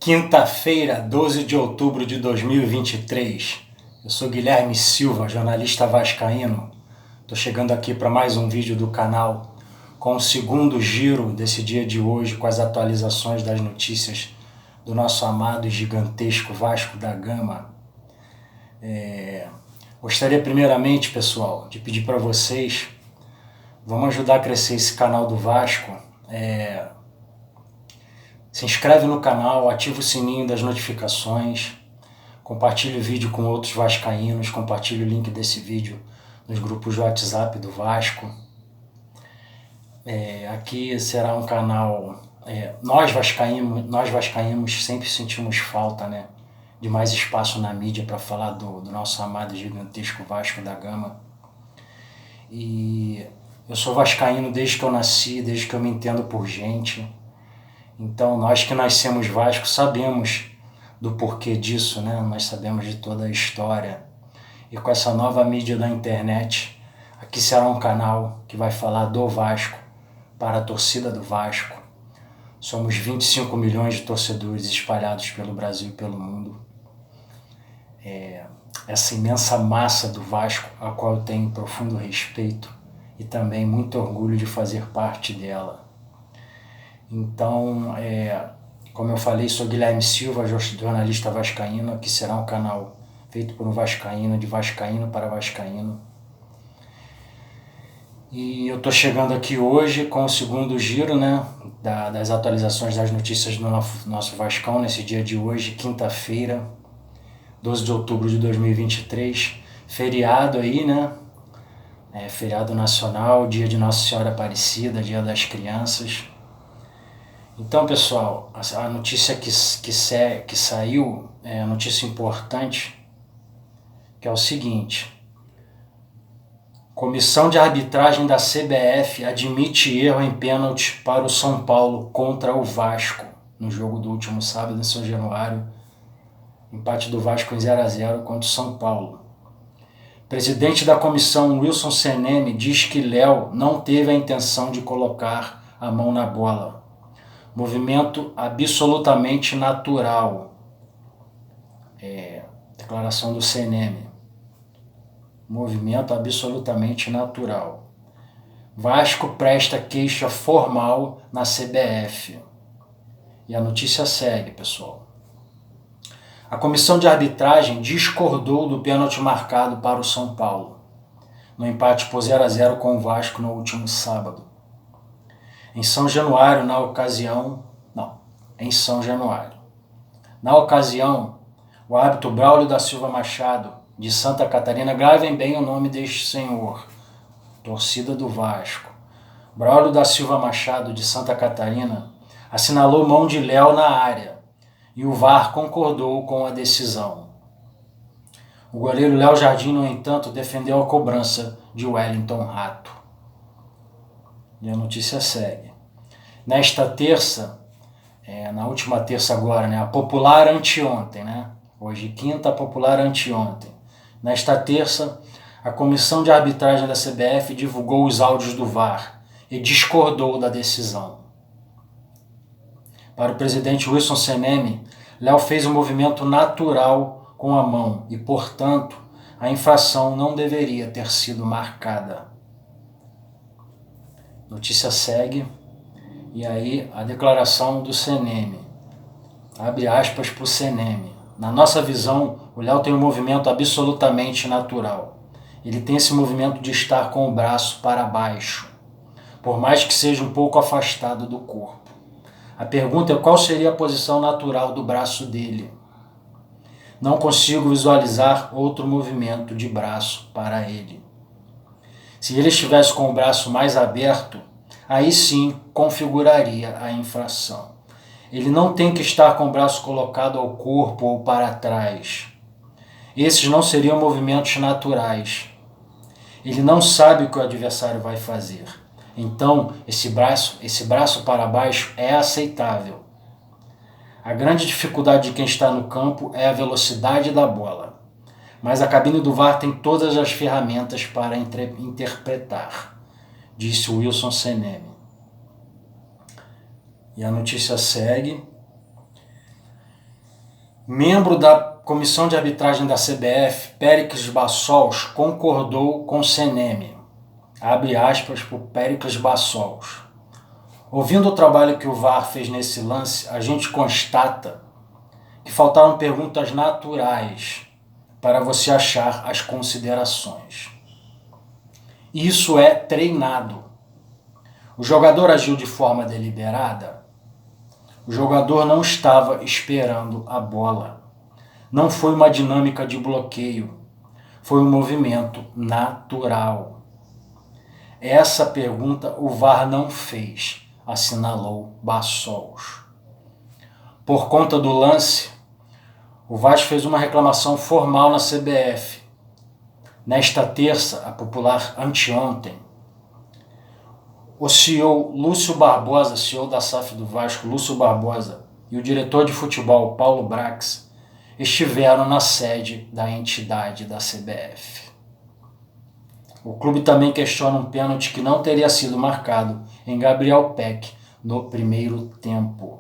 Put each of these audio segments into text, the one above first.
Quinta-feira, 12 de outubro de 2023. Eu sou Guilherme Silva, jornalista vascaíno. Estou chegando aqui para mais um vídeo do canal com o segundo giro desse dia de hoje, com as atualizações das notícias do nosso amado e gigantesco Vasco da Gama. Gostaria primeiramente, pessoal, de pedir para vocês, vamos ajudar a crescer esse canal do Vasco. Se inscreve no canal, ativa o sininho das notificações, compartilhe o vídeo com outros vascaínos, compartilhe o link desse vídeo nos grupos de WhatsApp do Vasco. Aqui será um canal... nós vascaínos sempre sentimos falta, né, de mais espaço na mídia para falar do nosso amado e gigantesco Vasco da Gama. E eu sou vascaíno desde que eu nasci, desde que eu me entendo por gente. Então, nós que nascemos Vasco sabemos do porquê disso, né? Nós sabemos de toda a história. E com essa nova mídia da internet, aqui será um canal que vai falar do Vasco para a torcida do Vasco. Somos 25 milhões de torcedores espalhados pelo Brasil e pelo mundo. Essa imensa massa do Vasco, a qual eu tenho profundo respeito e também muito orgulho de fazer parte dela. Então, como eu falei, sou Guilherme Silva, jornalista vascaíno. Aqui será um canal feito por um vascaíno, de vascaíno para vascaíno. E eu estou chegando aqui hoje com o segundo giro, né, das atualizações das notícias do nosso Vascão, nesse dia de hoje, quinta-feira, 12 de outubro de 2023. Feriado aí, né? Feriado nacional, dia de Nossa Senhora Aparecida, dia das crianças. Então, pessoal, a notícia que saiu é uma notícia importante, que é o seguinte: Comissão de arbitragem da CBF admite erro em pênalti para o São Paulo contra o Vasco, no jogo do último sábado em São Januário, empate do Vasco em 0-0 contra o São Paulo. Presidente da comissão, Wilson Seneme, diz que Léo não teve a intenção de colocar a mão na bola. Movimento absolutamente natural. Declaração do CNM. Movimento absolutamente natural. Vasco presta queixa formal na CBF. E a notícia segue, pessoal. A comissão de arbitragem discordou do pênalti marcado para o São Paulo, no empate por 0-0 com o Vasco no último sábado. Em São Januário, Na ocasião, o árbitro Braulio da Silva Machado, de Santa Catarina, gravem bem o nome deste senhor, torcida do Vasco. Braulio da Silva Machado, de Santa Catarina, assinalou mão de Léo na área, e o VAR concordou com a decisão. O goleiro Léo Jardim, no entanto, defendeu a cobrança de Wellington Rato. E a notícia segue. Nesta terça, na última terça agora, né, a popular anteontem, né? Hoje quinta, a popular anteontem. Nesta terça, a comissão de arbitragem da CBF divulgou os áudios do VAR e discordou da decisão. Para o presidente Wilson Seneme, Léo fez um movimento natural com a mão e, portanto, a infração não deveria ter sido marcada. Notícia segue, e aí a declaração do Seneme, abre aspas para o Seneme. Na nossa visão, o Léo tem um movimento absolutamente natural. Ele tem esse movimento de estar com o braço para baixo, por mais que seja um pouco afastado do corpo. A pergunta é qual seria a posição natural do braço dele. Não consigo visualizar outro movimento de braço para ele. Se ele estivesse com o braço mais aberto, aí sim configuraria a infração. Ele não tem que estar com o braço colocado ao corpo ou para trás. Esses não seriam movimentos naturais. Ele não sabe o que o adversário vai fazer. Então, esse braço para baixo é aceitável. A grande dificuldade de quem está no campo é a velocidade da bola. Mas a cabine do VAR tem todas as ferramentas para interpretar, disse Wilson Seneme. E a notícia segue. Membro da Comissão de Arbitragem da CBF, Péricles Bassols, concordou com Seneme. Abre aspas para o Péricles Bassols. Ouvindo o trabalho que o VAR fez nesse lance, a gente constata que faltaram perguntas naturais para você achar as considerações. Isso é treinado. O jogador agiu de forma deliberada? O jogador não estava esperando a bola. Não foi uma dinâmica de bloqueio. Foi um movimento natural. Essa pergunta o VAR não fez, assinalou Bassols. Por conta do lance, o Vasco fez uma reclamação formal na CBF. Nesta terça, a popular anteontem, o CEO Lúcio Barbosa, CEO da SAF do Vasco, Lúcio Barbosa, e o diretor de futebol, Paulo Brax, estiveram na sede da entidade da CBF. O clube também questiona um pênalti que não teria sido marcado em Gabriel Peck no primeiro tempo.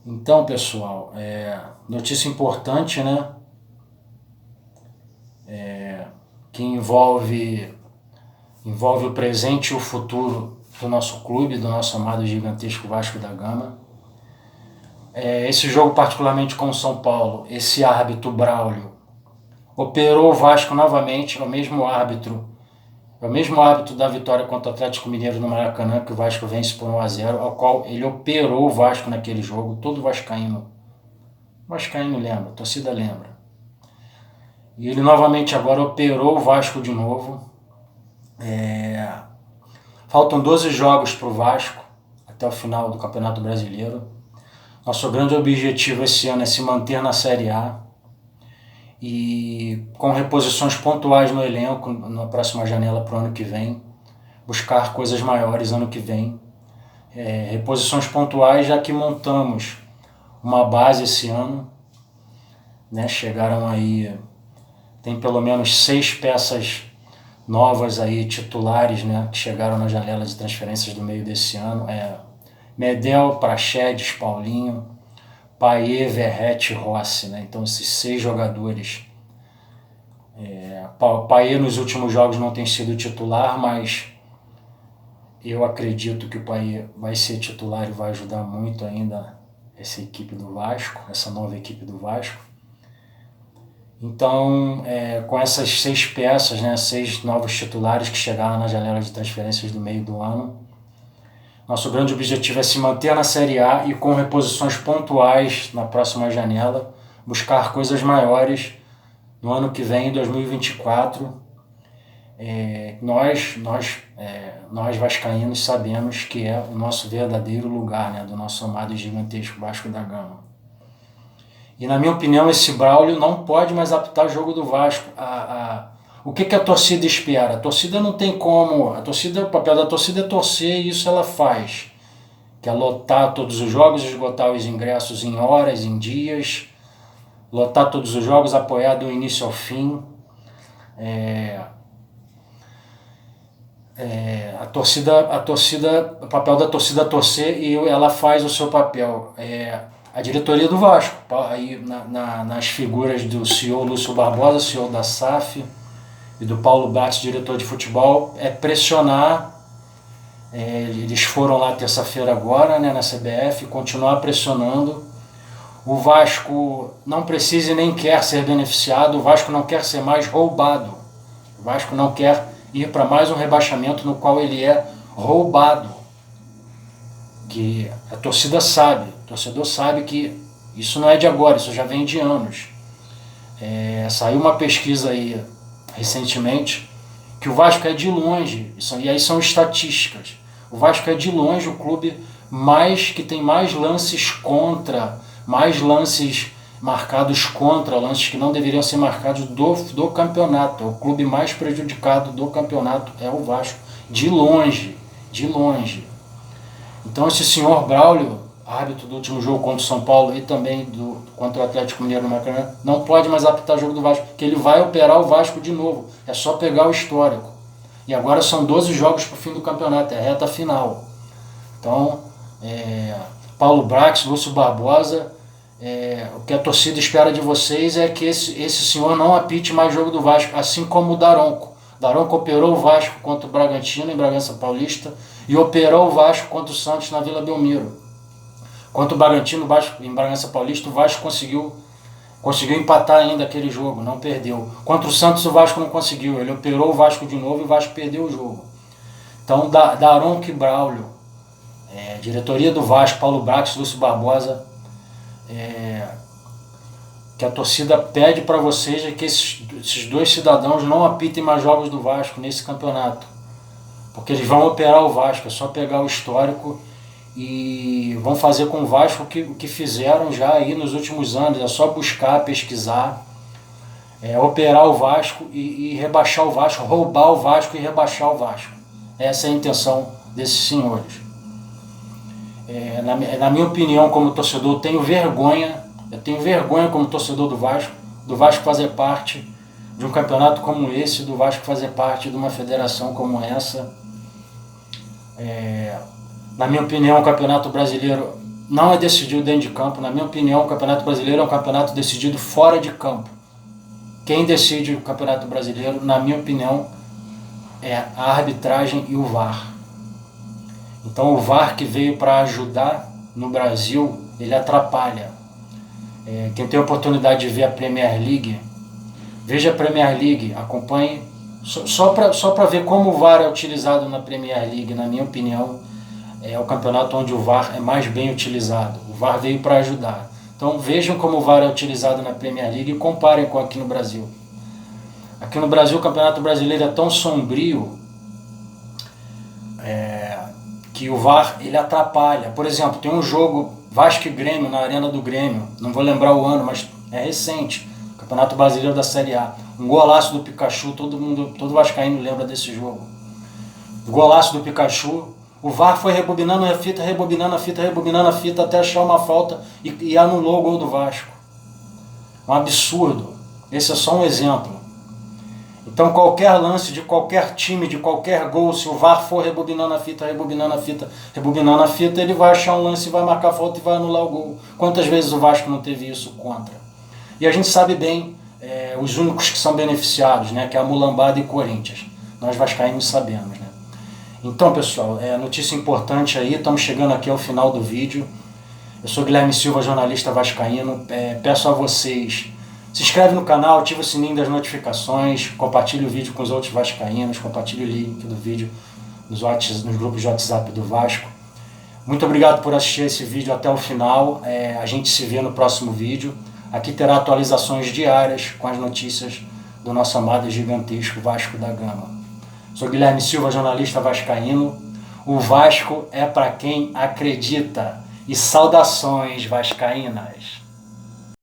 Então, pessoal, notícia importante, né? Que envolve o presente e o futuro do nosso clube, do nosso amado e gigantesco Vasco da Gama. Esse jogo, particularmente com o São Paulo, esse árbitro Braulio operou o Vasco novamente, é o mesmo árbitro da vitória contra o Atlético Mineiro no Maracanã, que o Vasco vence por 1-0, ao qual ele operou o Vasco naquele jogo. Todo vascaíno lembra, a torcida lembra. E ele novamente agora operou o Vasco de novo. Faltam 12 jogos para o Vasco até o final do Campeonato Brasileiro. Nosso grande objetivo esse ano é se manter na Série A e com reposições pontuais no elenco na próxima janela para o ano que vem, buscar coisas maiores ano que vem. Reposições pontuais, já que montamos uma base esse ano, né? Chegaram aí, tem pelo menos 6 peças novas aí, titulares, né? Que chegaram na janela de transferências do meio desse ano. Medel, Praxedes, Paulinho, Payet, Verratti, Rossi, né? Então esses 6 jogadores. Payet nos últimos jogos não tem sido titular, mas eu acredito que o Payet vai ser titular e vai ajudar muito ainda essa equipe do Vasco, essa nova equipe do Vasco. Então, com essas 6 peças, né, 6 novos titulares que chegaram na janela de transferências do meio do ano, nosso grande objetivo é se manter na Série A e com reposições pontuais na próxima janela, buscar coisas maiores no ano que vem, em 2024. Nós vascaínos sabemos que é o nosso verdadeiro lugar, né, do nosso amado e gigantesco Vasco da Gama. E na minha opinião, esse Braulio não pode mais apitar o jogo do Vasco. O que a torcida espera? A torcida não tem como. O papel da torcida é torcer e isso ela faz. Que é lotar todos os jogos, esgotar os ingressos em horas, em dias, lotar todos os jogos, apoiar do início ao fim. O papel da torcida é torcer e ela faz o seu papel. A diretoria do Vasco, aí nas figuras do CEO Lúcio Barbosa, CEO da SAF, e do Paulo Brax, diretor de futebol, pressionar. Eles foram lá terça-feira agora, né, na CBF, continuar pressionando. O Vasco não precisa e nem quer ser beneficiado, o Vasco não quer ser mais roubado. O Vasco não quer ir para mais um rebaixamento no qual ele é roubado. Que a torcida sabe, o torcedor sabe que isso não é de agora, isso já vem de anos. Saiu uma pesquisa aí recentemente que o Vasco é de longe, e aí são estatísticas, o Vasco é de longe o clube que tem mais lances contra, mais lances marcados contra, lances que não deveriam ser marcados do campeonato. É o clube mais prejudicado do campeonato, é o Vasco, de longe. Então esse senhor Braulio, árbitro do último jogo contra o São Paulo e também contra o Atlético Mineiro no Maracanã, não pode mais apitar o jogo do Vasco, porque ele vai operar o Vasco de novo. É só pegar o histórico. E agora são 12 jogos para o fim do campeonato, é a reta final. Então, Paulo Brax, Lúcio Barbosa o que a torcida espera de vocês é que esse senhor não apite mais jogo do Vasco, assim como o Daronco. Daronco operou o Vasco contra o Bragantino em Bragança Paulista e operou o Vasco contra o Santos na Vila Belmiro. Contra o Bragantino, em Bragança Paulista, o Vasco conseguiu empatar ainda aquele jogo, não perdeu. Contra o Santos o Vasco não conseguiu, ele operou o Vasco de novo e o Vasco perdeu o jogo. Então, Daronco e Braulio, diretoria do Vasco, Paulo Brax, Lúcio Barbosa, que a torcida pede para vocês é que esses dois cidadãos não apitem mais jogos do Vasco nesse campeonato, porque eles vão operar o Vasco, é só pegar o histórico e vão fazer com o Vasco o que fizeram já aí nos últimos anos, é só buscar, pesquisar, operar o Vasco e rebaixar o Vasco, roubar o Vasco e rebaixar o Vasco. Essa é a intenção desses senhores. Na minha opinião, como torcedor, eu tenho vergonha como torcedor do Vasco fazer parte de um campeonato como esse, do Vasco fazer parte de uma federação como essa. Na minha opinião, o Campeonato Brasileiro não é decidido dentro de campo. Na minha opinião, o Campeonato Brasileiro é um campeonato decidido fora de campo. Quem decide o Campeonato Brasileiro, na minha opinião, é a arbitragem e o VAR. Então o VAR, que veio para ajudar no Brasil, ele atrapalha. Quem tem a oportunidade de ver a Premier League, veja a Premier League, acompanhe, só para ver como o VAR é utilizado na Premier League. Na minha opinião, é o campeonato onde o VAR é mais bem utilizado. O VAR veio para ajudar. Então vejam como o VAR é utilizado na Premier League e comparem com aqui no Brasil. Aqui no Brasil o Campeonato Brasileiro é tão sombrio que o VAR ele atrapalha. Por exemplo, tem um jogo Vasco e Grêmio na Arena do Grêmio, não vou lembrar o ano, mas é recente, Campeonato Brasileiro da Série A. Um golaço do Pikachu, todo vascaíno lembra desse jogo. O golaço do Pikachu, o VAR foi rebobinando a fita até achar uma falta e anulou o gol do Vasco. Um absurdo. Esse é só um exemplo. Então qualquer lance de qualquer time, de qualquer gol, se o VAR for rebobinando a fita, ele vai achar um lance, vai marcar falta e vai anular o gol. Quantas vezes o Vasco não teve isso contra? E a gente sabe bem os únicos que são beneficiados, né, que é a Mulambada e Corinthians. Nós vascaínos sabemos, né? Então, pessoal, notícia importante aí, estamos chegando aqui ao final do vídeo. Eu sou Guilherme Silva, jornalista vascaíno. Peço a vocês, se inscreve no canal, ativa o sininho das notificações, compartilhe o vídeo com os outros vascaínos, compartilhe o link do vídeo nos grupos de WhatsApp do Vasco. Muito obrigado por assistir esse vídeo até o final. A gente se vê no próximo vídeo. Aqui terá atualizações diárias com as notícias do nosso amado e gigantesco Vasco da Gama. Sou Guilherme Silva, jornalista vascaíno. O Vasco é para quem acredita. E saudações vascaínas!